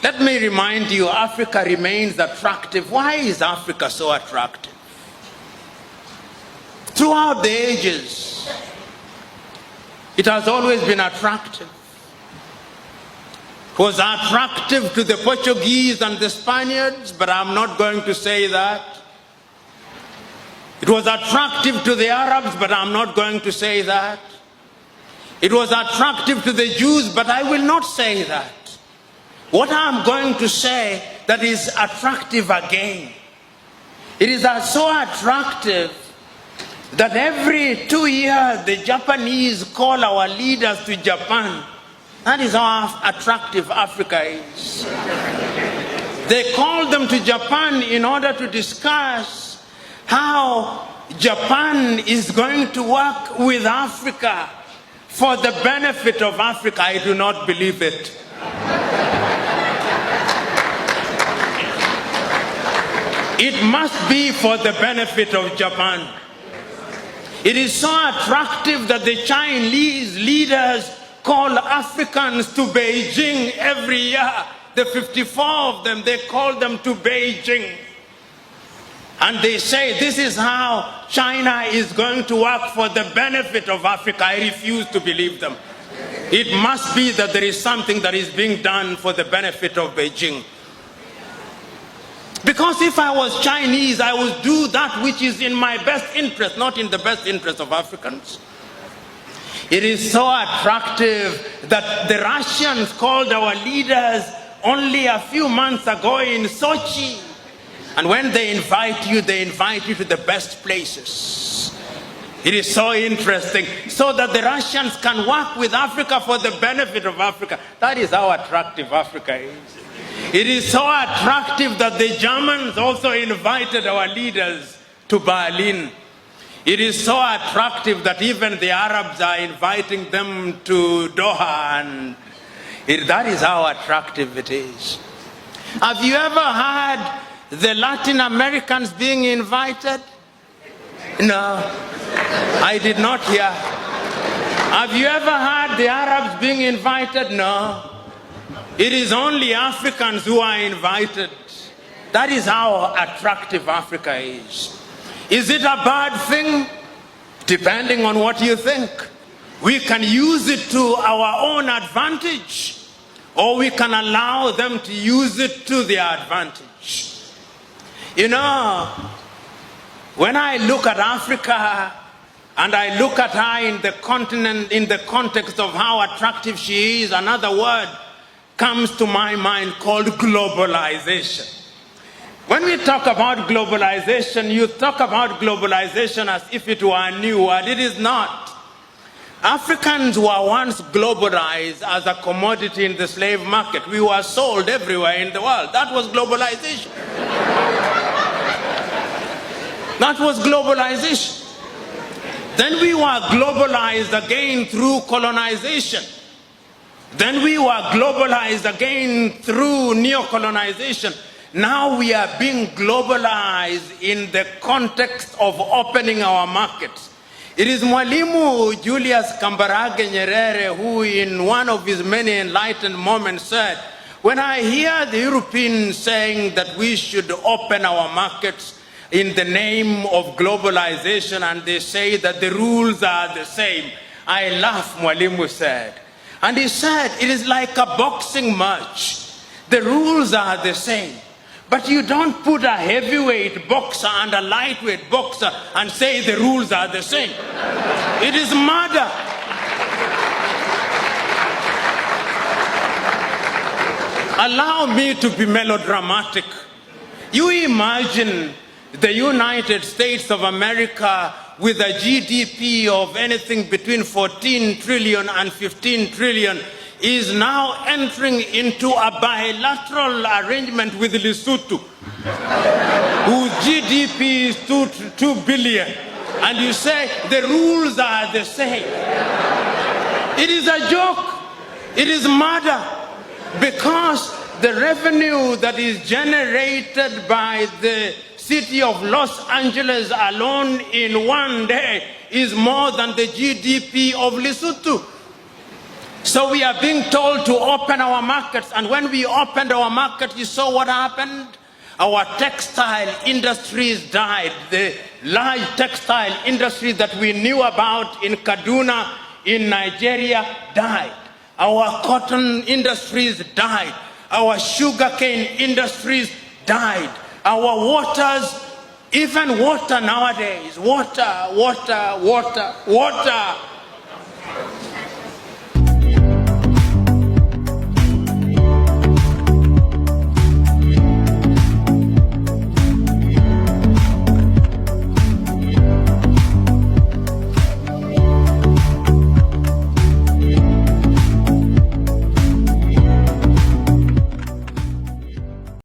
Let me remind you, Africa remains attractive. Why is Africa so attractive? Throughout the ages, it has always been attractive. It was attractive to the Portuguese and the Spaniards, but I'm not going to say that. It was attractive to the Arabs, but I'm not going to say that. It was attractive to the Jews, but I will not say that. What I'm going to say that is attractive again, it is so attractive that every 2 years the Japanese call our leaders to Japan. That is how attractive Africa is. They call them to Japan in order to discuss how Japan is going to work with Africa for the benefit of Africa. I do not believe it. It must be for the benefit of Japan. It is so attractive that the Chinese leaders call Africans to Beijing every year. The 54 of them, they call them to Beijing. And they say this is how China is going to work for the benefit of Africa. I refuse to believe them. It must be that there is something that is being done for the benefit of Beijing. Because if I was Chinese, I would do that which is in my best interest, not in the best interest of Africans. It is so attractive that the Russians called our leaders only a few months ago in Sochi. And when they invite you to the best places. It is so interesting, so that the Russians can work with Africa for the benefit of Africa. That is how attractive Africa is. It is so attractive that the Germans also invited our leaders to Berlin. It is so attractive that even the Arabs are inviting them to Doha, and that is how attractive it is. Have you ever heard the Latin Americans being invited? No, I did not hear. Have you ever heard the Arabs being invited? No. It is only Africans who are invited. That is how attractive Africa is. Is it a bad thing? Depending on what you think. We can use it to our own advantage, or we can allow them to use it to their advantage. You know, when I look at Africa and I look at her in the continent, in the context of how attractive she is, another word comes to my mind called globalization. When we talk about globalization, you talk about globalization as if it were a new word. It is not. Africans were once globalized as a commodity in the slave market. We were sold everywhere in the world. That was globalization. That was globalization. Then we were globalized again through colonization. Then we were globalized again through neo-colonization. Now we are being globalized in the context of opening our markets. It is Mwalimu Julius Kambarage Nyerere who in one of his many enlightened moments said, when I hear the Europeans saying that we should open our markets in the name of globalization and they say that the rules are the same, I laugh, Mwalimu said. And he said, it is like a boxing match. The rules are the same. But you don't put a heavyweight boxer and a lightweight boxer and say the rules are the same. It is murder. Allow me to be melodramatic. You imagine the United States of America with a GDP of anything between 14 trillion and 15 trillion is now entering into a bilateral arrangement with Lesotho, whose GDP is 2 billion. And you say the rules are the same. It is a joke. It is murder. Because the revenue that is generated by the city of Los Angeles alone in one day is more than the GDP of Lesotho. So we are being told to open our markets, and when we opened our market, you saw what happened? Our textile industries died. The large textile industry that we knew about in Kaduna, in Nigeria, died. Our cotton industries died. Our sugarcane industries died. Our waters, even water nowadays, water.